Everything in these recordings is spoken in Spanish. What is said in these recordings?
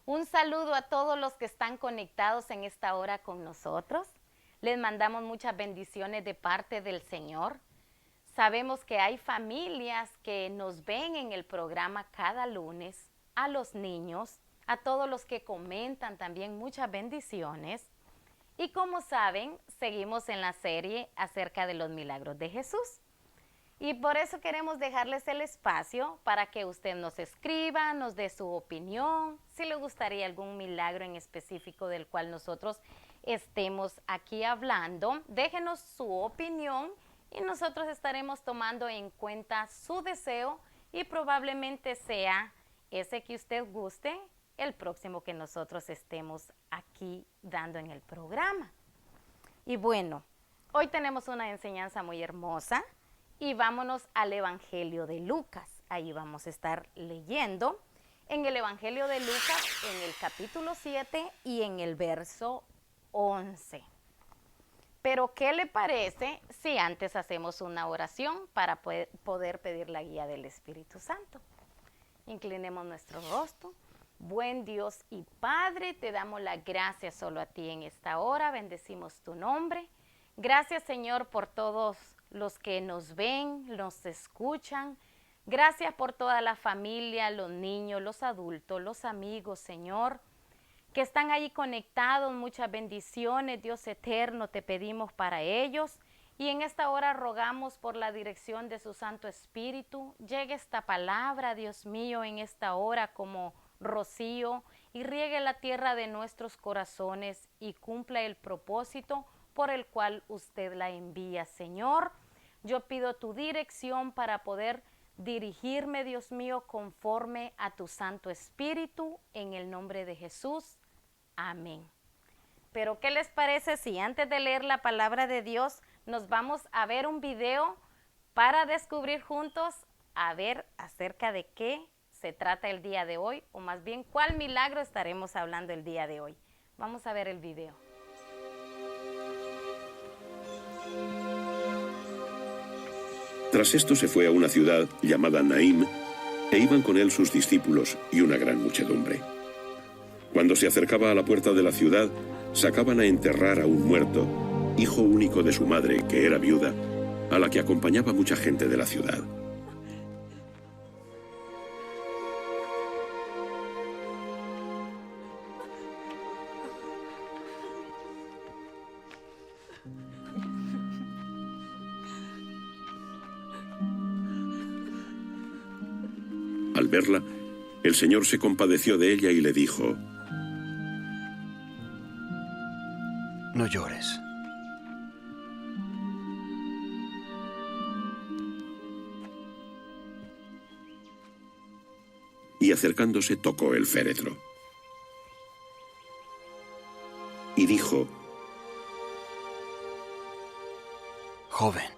Un saludo a todos los que están conectados en esta hora con nosotros. Les mandamos muchas bendiciones de parte del Señor. Sabemos que hay familias que nos ven en el programa cada lunes, a los niños, a todos los que comentan también muchas bendiciones. Y como saben, seguimos en la serie acerca de los milagros de Jesús. Y por eso queremos dejarles el espacio para que usted nos escriba, nos dé su opinión, si le gustaría algún milagro en específico del cual nosotros estemos aquí hablando. Déjenos su opinión y nosotros estaremos tomando en cuenta su deseo y probablemente sea ese que usted guste el próximo que nosotros estemos aquí dando en el programa. Y bueno, hoy tenemos una enseñanza muy hermosa. Y vámonos al Evangelio de Lucas. Ahí vamos a estar leyendo en el Evangelio de Lucas, en el capítulo 7 y en el verso 11. Pero, ¿qué le parece si antes hacemos una oración para poder pedir la guía del Espíritu Santo? Inclinemos nuestro rostro. Buen Dios y Padre, te damos las gracias solo a ti en esta hora. Bendecimos tu nombre. Gracias, Señor, por todos los que nos ven, nos escuchan. Gracias por toda la familia, los niños, los adultos, los amigos, Señor, que están ahí conectados. Muchas bendiciones, Dios eterno, te pedimos para ellos. Y en esta hora rogamos por la dirección de su Santo Espíritu. Llegue esta palabra, Dios mío, en esta hora como rocío y riegue la tierra de nuestros corazones y cumpla el propósito por el cual usted la envía, Señor. Yo pido tu dirección para poder dirigirme, Dios mío, conforme a tu Santo Espíritu, en el nombre de Jesús. Amén. Pero, ¿qué les parece si antes de leer la palabra de Dios nos vamos a ver un video para descubrir juntos, a ver acerca de qué se trata el día de hoy, o más bien cuál milagro estaremos hablando el día de hoy? Vamos a ver el video. Tras esto se fue a una ciudad llamada Naín, e iban con él sus discípulos y una gran muchedumbre. Cuando se acercaba a la puerta de la ciudad, sacaban a enterrar a un muerto, hijo único de su madre, que era viuda, a la que acompañaba mucha gente de la ciudad. Al verla, el Señor se compadeció de ella y le dijo: No llores. Y acercándose tocó el féretro. Y dijo: Joven,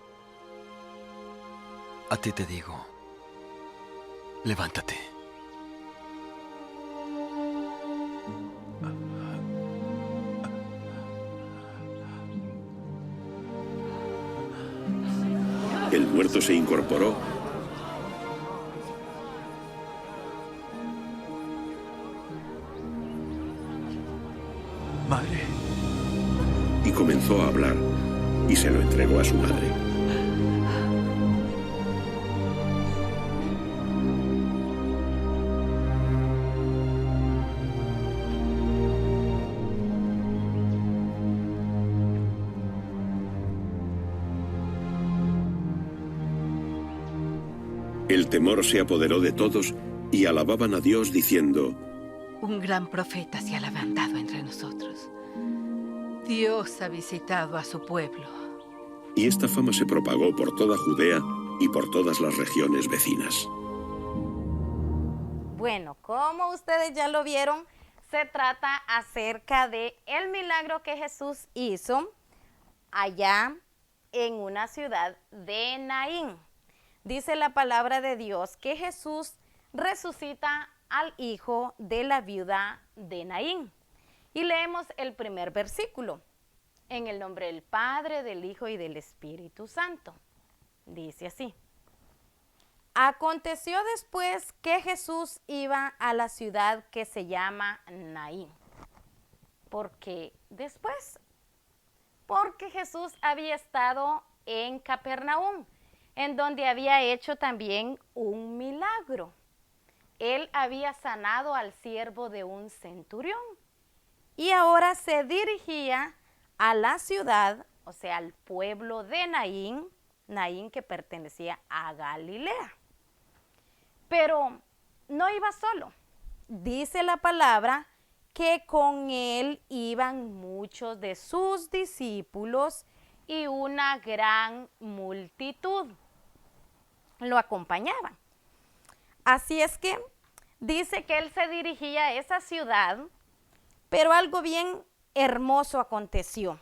a ti te digo, levántate. El muerto se incorporó Madre. y comenzó a hablar, y se lo entregó a su madre. El temor se apoderó de todos y alababan a Dios diciendo: Un gran profeta se ha levantado entre nosotros. Dios ha visitado a su pueblo. Y esta fama se propagó por toda Judea y por todas las regiones vecinas. Bueno, como ustedes ya lo vieron, se trata acerca de el milagro que Jesús hizo allá en una ciudad de Naín. Dice la palabra de Dios que Jesús resucita al hijo de la viuda de Naín. Y leemos el primer versículo. En el nombre del Padre, del Hijo y del Espíritu Santo. Dice así: Aconteció después que Jesús iba a la ciudad que se llama Naín. Porque Jesús había estado en Capernaum, en donde había hecho también un milagro. Él había sanado al siervo de un centurión y ahora se dirigía a la ciudad, o sea, al pueblo de Naín, Naín que pertenecía a Galilea. Pero no iba solo. Dice la palabra que con él iban muchos de sus discípulos y una gran multitud lo acompañaban. Así es que dice que él se dirigía a esa ciudad, pero algo bien hermoso aconteció.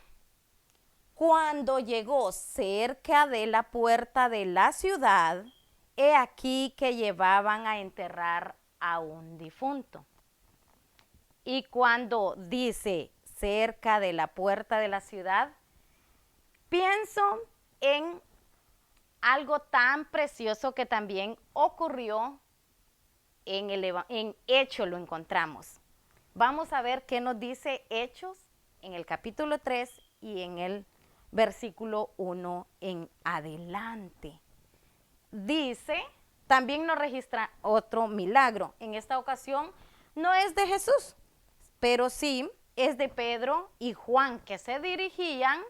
Cuando llegó cerca de la puerta de la ciudad, he aquí que llevaban a enterrar a un difunto. Y cuando dice cerca de la puerta de la ciudad, pienso en algo tan precioso que también ocurrió en Hechos, lo encontramos. Vamos a ver qué nos dice Hechos en el capítulo 3 y en el versículo 1 en adelante. Dice, también nos registra otro milagro. En esta ocasión no es de Jesús, pero sí es de Pedro y Juan, que se dirigían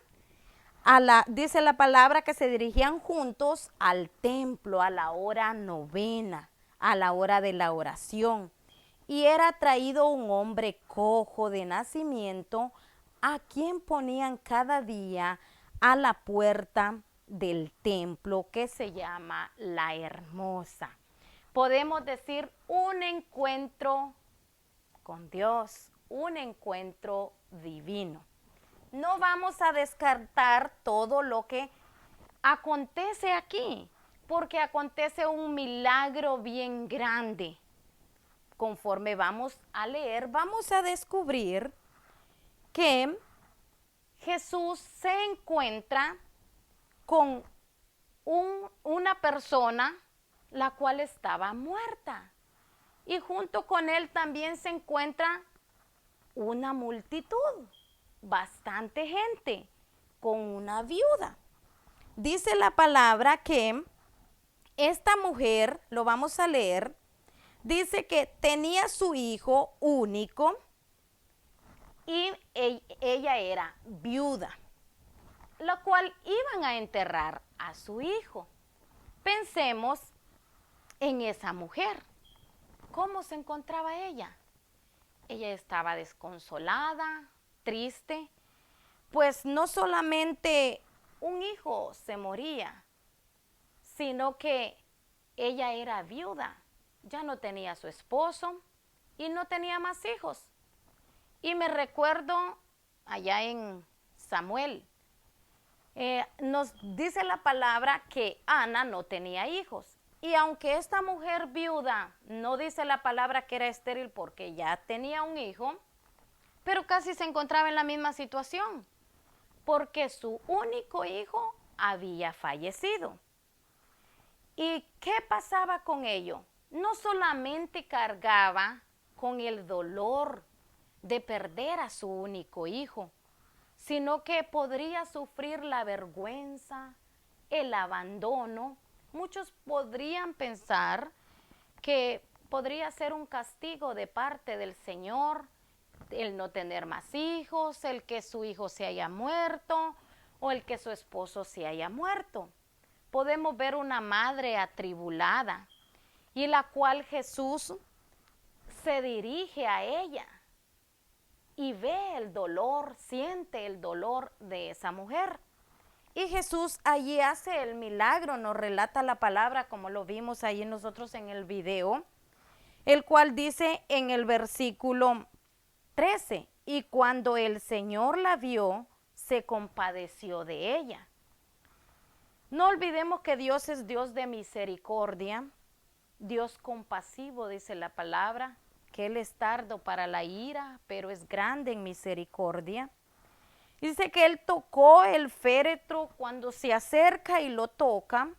dice la palabra que se dirigían juntos al templo a la hora novena, a la hora de la oración. Y era traído un hombre cojo de nacimiento, a quien ponían cada día a la puerta del templo, que se llama La Hermosa. Podemos decir un encuentro con Dios, un encuentro divino. No vamos a descartar todo lo que acontece aquí, porque acontece un milagro bien grande. Conforme vamos a leer, vamos a descubrir que Jesús se encuentra con una persona la cual estaba muerta. Y junto con él también se encuentra una multitud, bastante gente, con una viuda. Dice la palabra que esta mujer, lo vamos a leer, dice que tenía su hijo único y ella era viuda, lo cual iban a enterrar a su hijo. Pensemos en esa mujer. ¿Cómo se encontraba ella? Ella estaba desconsolada, triste, pues no solamente un hijo se moría, sino que ella era viuda, ya no tenía su esposo y no tenía más hijos. Y me recuerdo allá en Samuel, nos dice la palabra que Ana no tenía hijos. Y aunque esta mujer viuda no dice la palabra que era estéril porque ya tenía un hijo, pero casi se encontraba en la misma situación, porque su único hijo había fallecido. ¿Y qué pasaba con ello? No solamente cargaba con el dolor de perder a su único hijo, sino que podría sufrir la vergüenza, el abandono. Muchos podrían pensar que podría ser un castigo de parte del Señor, el no tener más hijos, el que su hijo se haya muerto o el que su esposo se haya muerto. Podemos ver una madre atribulada y la cual Jesús se dirige a ella y ve el dolor, siente el dolor de esa mujer. Y Jesús allí hace el milagro, nos relata la palabra como lo vimos ahí nosotros en el video, el cual dice en el versículo 13, y cuando el Señor la vio, se compadeció de ella. No olvidemos que Dios es Dios de misericordia, Dios compasivo, dice la palabra, que Él es tardo para la ira, pero es grande en misericordia. Dice que Él tocó el féretro cuando se acerca y lo toca,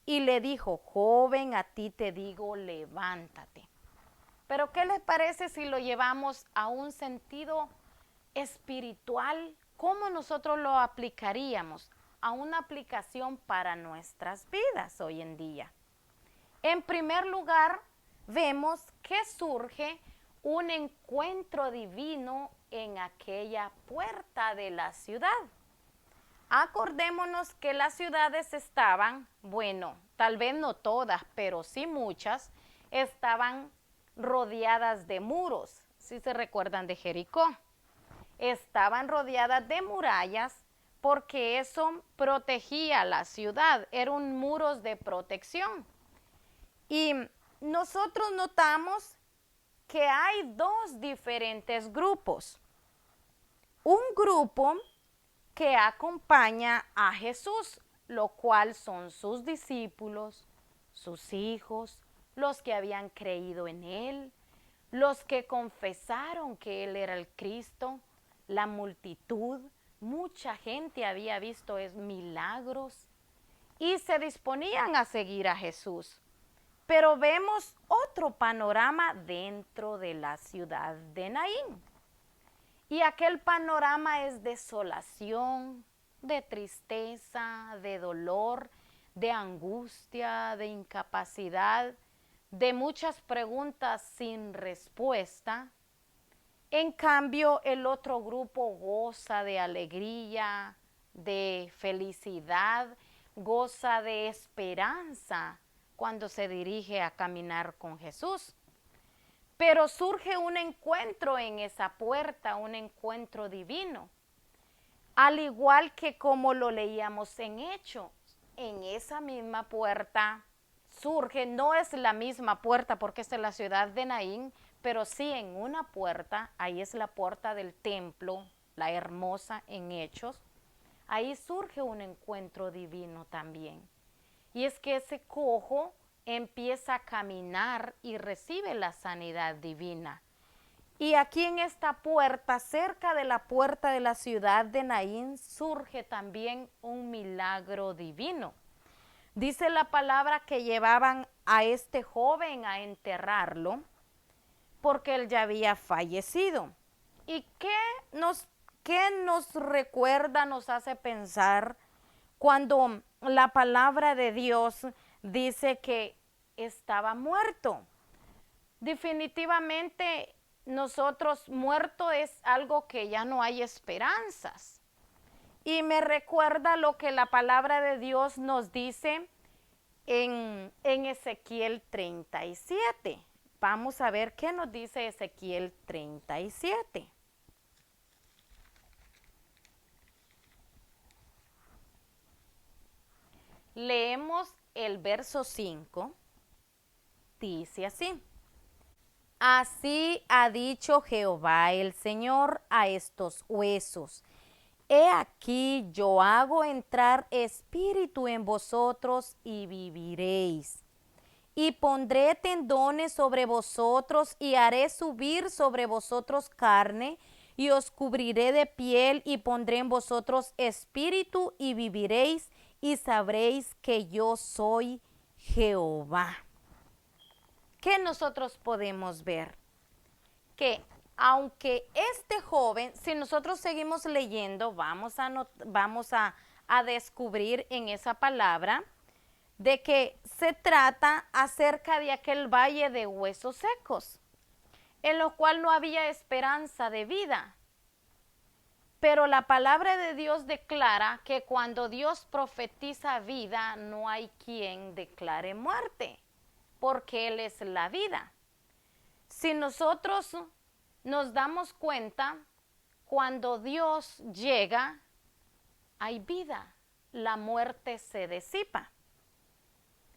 y le dijo, joven, a ti te digo, levántate. Pero ¿qué les parece si lo llevamos a un sentido espiritual? ¿Cómo nosotros lo aplicaríamos a una aplicación para nuestras vidas hoy en día? En primer lugar, vemos que surge un encuentro divino en aquella puerta de la ciudad. Acordémonos que las ciudades estaban, bueno, tal vez no todas, pero sí muchas, estaban rodeadas de muros, si se recuerdan de Jericó. Estaban rodeadas de murallas porque eso protegía la ciudad, eran muros de protección. Y nosotros notamos que hay dos diferentes grupos. Un grupo que acompaña a Jesús, lo cual son sus discípulos, sus hijos, los que habían creído en Él, los que confesaron que Él era el Cristo, la multitud, mucha gente había visto milagros y se disponían a seguir a Jesús. Pero vemos otro panorama dentro de la ciudad de Naín. Y aquel panorama es desolación, de tristeza, de dolor, de angustia, de incapacidad, de muchas preguntas sin respuesta. En cambio, el otro grupo goza de alegría, de felicidad, goza de esperanza cuando se dirige a caminar con Jesús. Pero surge un encuentro en esa puerta, un encuentro divino. Al igual que como lo leíamos en Hechos, en esa misma puerta surge, no es la misma puerta porque es en la ciudad de Naín, pero sí en una puerta, ahí es la puerta del templo, la hermosa en Hechos, ahí surge un encuentro divino también. Y es que ese cojo empieza a caminar y recibe la sanidad divina. Y aquí en esta puerta, cerca de la puerta de la ciudad de Naín, surge también un milagro divino. Dice la palabra que llevaban a este joven a enterrarlo porque él ya había fallecido. ¿Y qué nos recuerda, nos hace pensar cuando la palabra de Dios dice que estaba muerto? Definitivamente nosotros muerto es algo que ya no hay esperanzas. Y me recuerda lo que la palabra de Dios nos dice en Ezequiel 37. Vamos a ver qué nos dice Ezequiel 37. Leemos el verso 5. Dice así: así ha dicho Jehová el Señor a estos huesos. He aquí yo hago entrar espíritu en vosotros y viviréis. Y pondré tendones sobre vosotros y haré subir sobre vosotros carne y os cubriré de piel y pondré en vosotros espíritu y viviréis y sabréis que yo soy Jehová. ¿Qué nosotros podemos ver? Que aunque este joven, si nosotros seguimos leyendo, vamos a descubrir en esa palabra de que se trata acerca de aquel valle de huesos secos, en lo cual no había esperanza de vida. Pero la palabra de Dios declara que cuando Dios profetiza vida, no hay quien declare muerte, porque Él es la vida. Si nosotros nos damos cuenta, cuando Dios llega, hay vida, la muerte se disipa.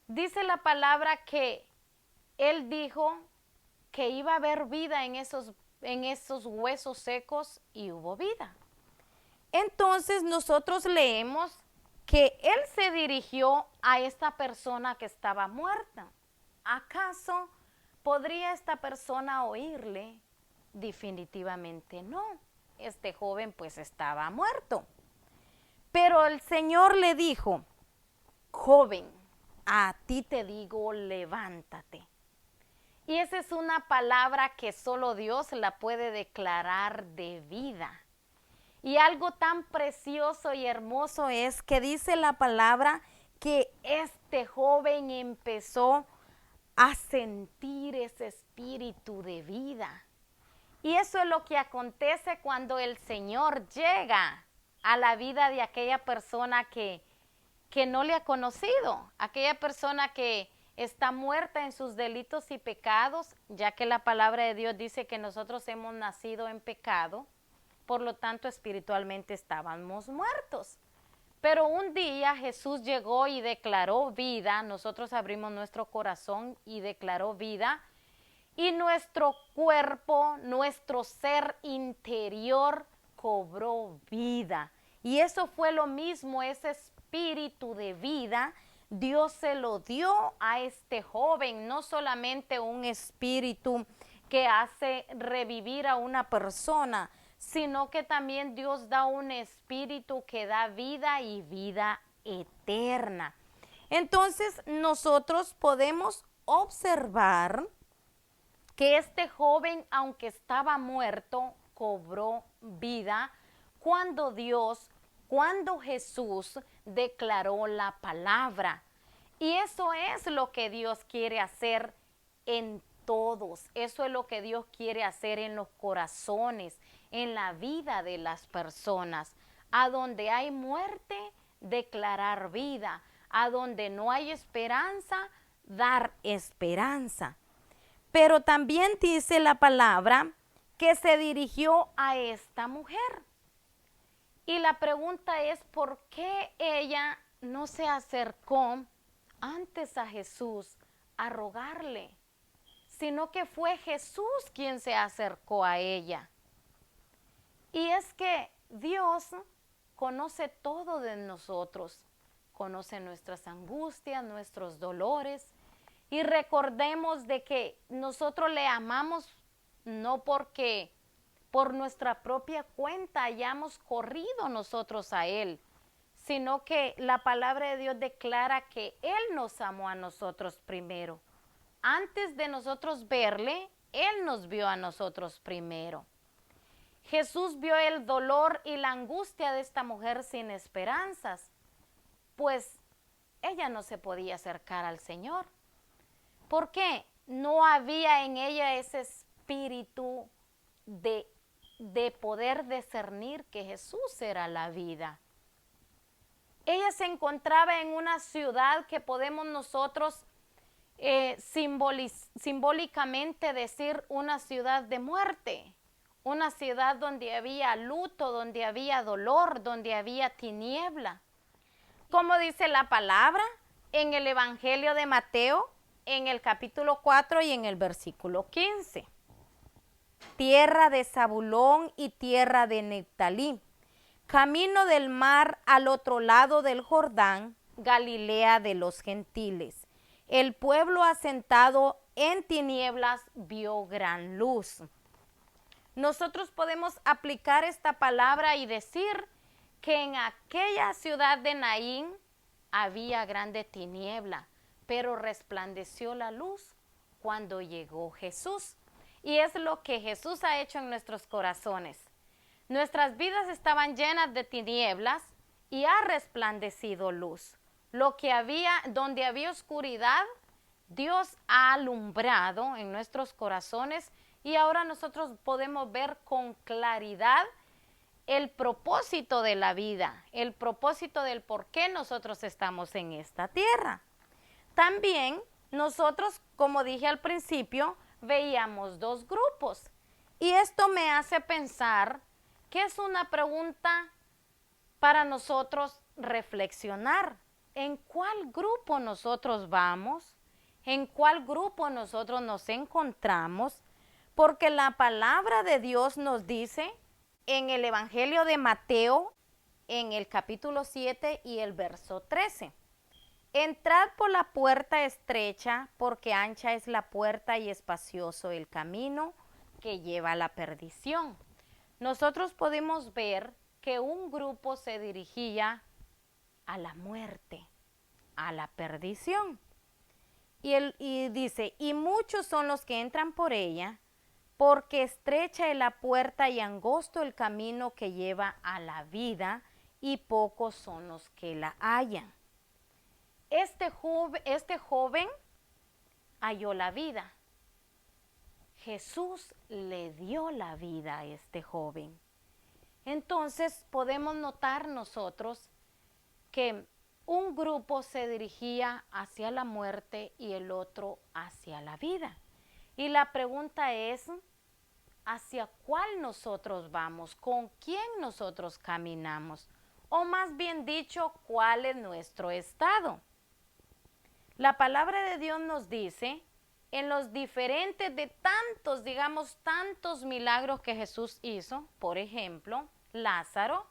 Dice la palabra que Él dijo que iba a haber vida en esos huesos secos y hubo vida. Entonces nosotros leemos que Él se dirigió a esta persona que estaba muerta. ¿Acaso podría esta persona oírle? Definitivamente no. Este joven pues estaba muerto. Pero el Señor le dijo: joven, a ti te digo, levántate. Y esa es una palabra que solo Dios la puede declarar de vida. Y algo tan precioso y hermoso es que dice la palabra que este joven empezó a sentir ese espíritu de vida. Y eso es lo que acontece cuando el Señor llega a la vida de aquella persona que no le ha conocido, aquella persona que está muerta en sus delitos y pecados, ya que la palabra de Dios dice que nosotros hemos nacido en pecado, por lo tanto espiritualmente estábamos muertos. Pero un día Jesús llegó y declaró vida, nosotros abrimos nuestro corazón y declaró vida, y nuestro cuerpo, nuestro ser interior cobró vida. Y eso fue lo mismo, ese espíritu de vida, Dios se lo dio a este joven, no solamente un espíritu que hace revivir a una persona, sino que también Dios da un espíritu que da vida y vida eterna. Entonces nosotros podemos observar que este joven, aunque estaba muerto, cobró vida cuando Jesús declaró la palabra. Y eso es lo que Dios quiere hacer en todos. Eso es lo que Dios quiere hacer en los corazones, en la vida de las personas. A donde hay muerte, declarar vida. A donde no hay esperanza, dar esperanza. Pero también dice la palabra que se dirigió a esta mujer. Y la pregunta es, ¿por qué ella no se acercó antes a Jesús a rogarle? Sino que fue Jesús quien se acercó a ella. Y es que Dios conoce todo de nosotros, conoce nuestras angustias, nuestros dolores. Y recordemos de que nosotros le amamos no porque por nuestra propia cuenta hayamos corrido nosotros a Él, sino que la palabra de Dios declara que Él nos amó a nosotros primero. Antes de nosotros verle, Él nos vio a nosotros primero. Jesús vio el dolor y la angustia de esta mujer sin esperanzas, pues ella no se podía acercar al Señor. ¿Por qué? No había en ella ese espíritu de poder discernir que Jesús era la vida. Ella se encontraba en una ciudad que podemos nosotros simbólicamente decir una ciudad de muerte, una ciudad donde había luto, donde había dolor, donde había tiniebla. Como dice la palabra en el Evangelio de Mateo, en el capítulo 4 y en el versículo 15. Tierra de Zabulón y tierra de Neftalí, camino del mar al otro lado del Jordán, Galilea de los gentiles. El pueblo asentado en tinieblas vio gran luz. Nosotros podemos aplicar esta palabra y decir que en aquella ciudad de Naín había grande tiniebla, pero resplandeció la luz cuando llegó Jesús. Y es lo que Jesús ha hecho en nuestros corazones. Nuestras vidas estaban llenas de tinieblas y ha resplandecido luz. Donde había oscuridad, Dios ha alumbrado en nuestros corazones y ahora nosotros podemos ver con claridad el propósito de la vida, el propósito del por qué nosotros estamos en esta tierra. También nosotros, como dije al principio, veíamos dos grupos. Y esto me hace pensar que es una pregunta para nosotros reflexionar. ¿En cuál grupo nosotros vamos? ¿En cuál grupo nosotros nos encontramos? Porque la palabra de Dios nos dice en el Evangelio de Mateo, en el capítulo 7 y el verso 13. Entrad por la puerta estrecha, porque ancha es la puerta y espacioso el camino que lleva a la perdición. Nosotros podemos ver que un grupo se dirigía a la muerte a la perdición. Y dice, y muchos son los que entran por ella, porque estrecha es la puerta y angosto el camino que lleva a la vida, y pocos son los que la hallan. Este joven halló la vida. Jesús le dio la vida a este joven. Entonces podemos notar nosotros que un grupo se dirigía hacia la muerte y el otro hacia la vida. Y la pregunta es, ¿hacia cuál nosotros vamos? ¿Con quién nosotros caminamos? O más bien dicho, ¿cuál es nuestro estado? La palabra de Dios nos dice, en los diferentes de tantos, digamos, tantos milagros que Jesús hizo, por ejemplo, Lázaro,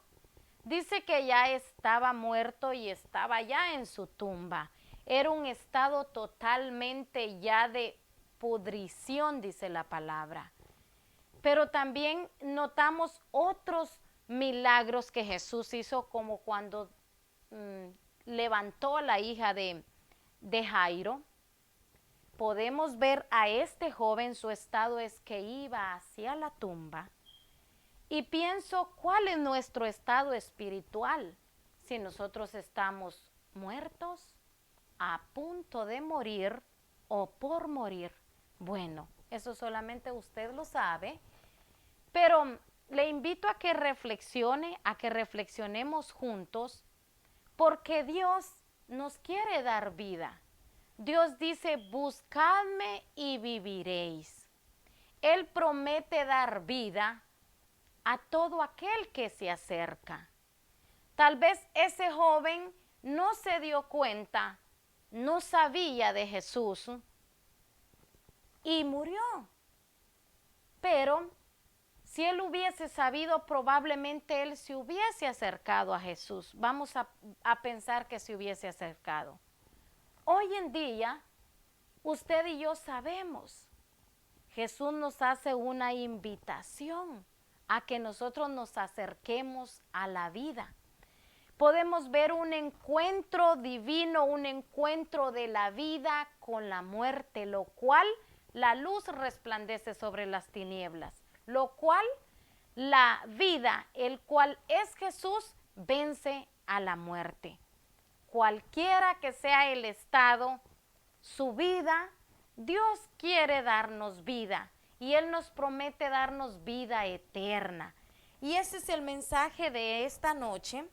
dice que ya estaba muerto y estaba ya en su tumba. Era un estado totalmente ya de pudrición, dice la palabra. Pero también notamos otros milagros que Jesús hizo, como cuando levantó a la hija de Jairo. Podemos ver a este joven, su estado es que iba hacia la tumba. Y pienso, ¿cuál es nuestro estado espiritual? Si nosotros estamos muertos, a punto de morir o por morir. Bueno, eso solamente usted lo sabe, pero le invito a que reflexione, a que reflexionemos juntos, porque Dios nos quiere dar vida. Dios dice, buscadme y viviréis. Él promete dar vida a todo aquel que se acerca. Tal vez ese joven no se dio cuenta, no sabía de Jesús y murió. Pero si él hubiese sabido, probablemente él se hubiese acercado a Jesús. Vamos a pensar que se hubiese acercado. Hoy en día, usted y yo sabemos, Jesús nos hace una invitación a que nosotros nos acerquemos a la vida. Podemos ver un encuentro divino, un encuentro de la vida con la muerte, lo cual la luz resplandece sobre las tinieblas, lo cual la vida, el cual es Jesús, vence a la muerte. Cualquiera que sea el estado, su vida, Dios quiere darnos vida y Él nos promete darnos vida eterna. Y ese es el mensaje de esta noche.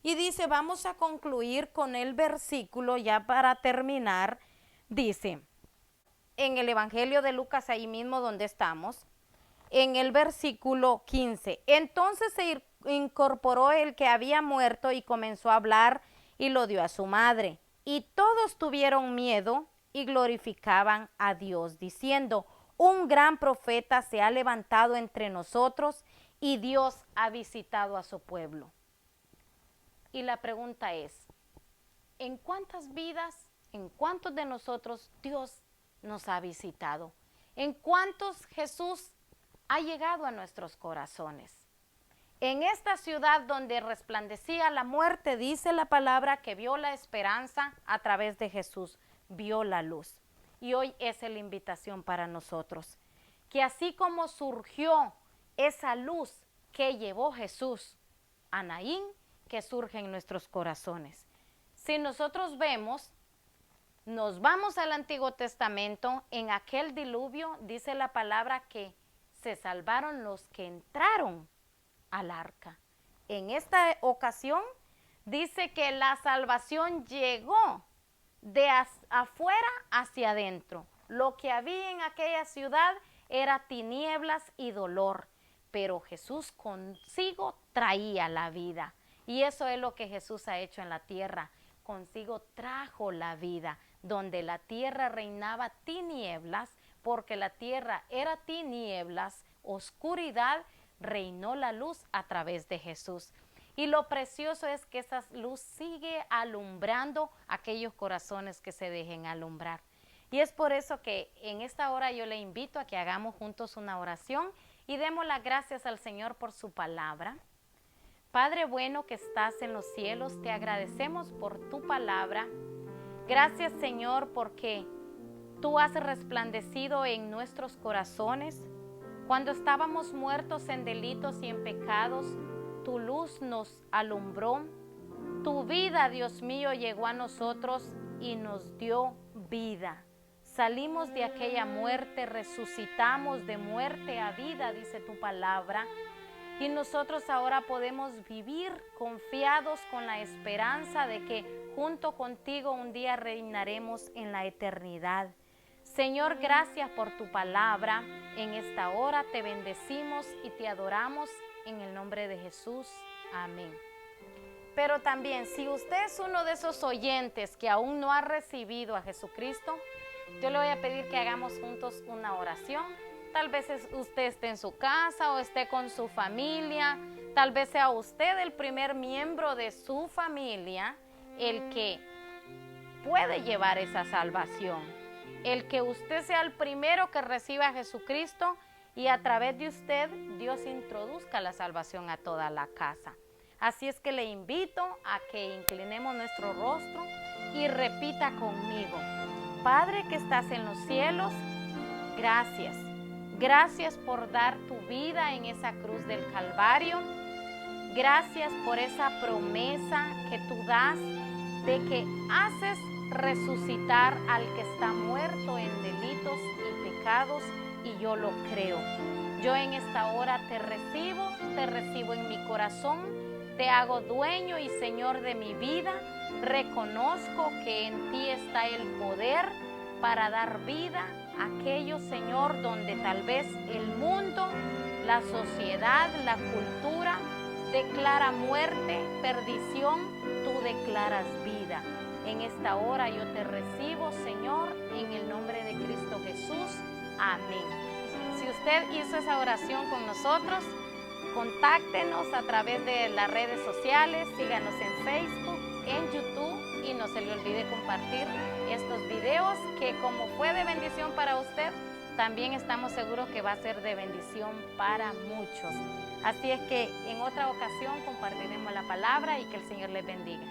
Y dice, vamos a concluir con el versículo ya para terminar. Dice, en el Evangelio de Lucas, ahí mismo donde estamos, en el versículo 15, entonces se incorporó el que había muerto y comenzó a hablar y lo dio a su madre. Y todos tuvieron miedo y glorificaban a Dios, diciendo, un gran profeta se ha levantado entre nosotros y Dios ha visitado a su pueblo. Y la pregunta es, ¿en cuántas vidas, en cuántos de nosotros Dios nos ha visitado? ¿En cuántos Jesús ha llegado a nuestros corazones? En esta ciudad donde resplandecía la muerte, dice la palabra que vio la esperanza a través de Jesús, vio la luz. Y hoy es la invitación para nosotros, que así como surgió esa luz que llevó Jesús a Naín, que surge en nuestros corazones. Si nosotros vemos, nos vamos al Antiguo Testamento, en aquel diluvio dice la palabra que se salvaron los que entraron al arca. En esta ocasión dice que la salvación llegó de afuera hacia adentro. Lo que había en aquella ciudad era tinieblas y dolor, pero Jesús consigo traía la vida. Y eso es lo que Jesús ha hecho en la tierra. Consigo trajo la vida, donde la tierra reinaba tinieblas, porque la tierra era tinieblas, oscuridad, reinó la luz a través de Jesús. Y lo precioso es que esa luz sigue alumbrando aquellos corazones que se dejen alumbrar. Y es por eso que en esta hora yo le invito a que hagamos juntos una oración y demos las gracias al Señor por su palabra. Padre bueno que estás en los cielos, te agradecemos por tu palabra. Gracias, Señor, porque tú has resplandecido en nuestros corazones. Cuando estábamos muertos en delitos y en pecados, tu luz nos alumbró. Tu vida, Dios mío, llegó a nosotros y nos dio vida. Salimos de aquella muerte, resucitamos de muerte a vida, dice tu palabra. Y nosotros ahora podemos vivir confiados con la esperanza de que junto contigo un día reinaremos en la eternidad. Señor, gracias por tu palabra. En esta hora te bendecimos y te adoramos en el nombre de Jesús. Amén. Pero también, si usted es uno de esos oyentes que aún no ha recibido a Jesucristo, yo le voy a pedir que hagamos juntos una oración. Tal vez usted esté en su casa o esté con su familia. Tal vez sea usted el primer miembro de su familia el que puede llevar esa salvación. El que usted sea el primero que reciba a Jesucristo y a través de usted Dios introduzca la salvación a toda la casa. Así es que le invito a que inclinemos nuestro rostro y repita conmigo. Padre que estás en los cielos, gracias. Gracias por dar tu vida en esa cruz del Calvario. Gracias por esa promesa que tú das de que haces resucitar al que está muerto en delitos y pecados, y yo lo creo. Yo en esta hora te recibo en mi corazón, te hago dueño y Señor de mi vida. Reconozco que en ti está el poder para dar vida a aquello, Señor, donde tal vez el mundo, la sociedad, la cultura declara muerte, perdición, tú declaras vida. En esta hora yo te recibo, Señor, en el nombre de Cristo Jesús. Amén. Si usted hizo esa oración con nosotros, contáctenos a través de las redes sociales, síganos en Facebook, en YouTube, y no se le olvide compartir estos videos que, como fue de bendición para usted, también estamos seguros que va a ser de bendición para muchos. Así es que en otra ocasión compartiremos la palabra y que el Señor les bendiga.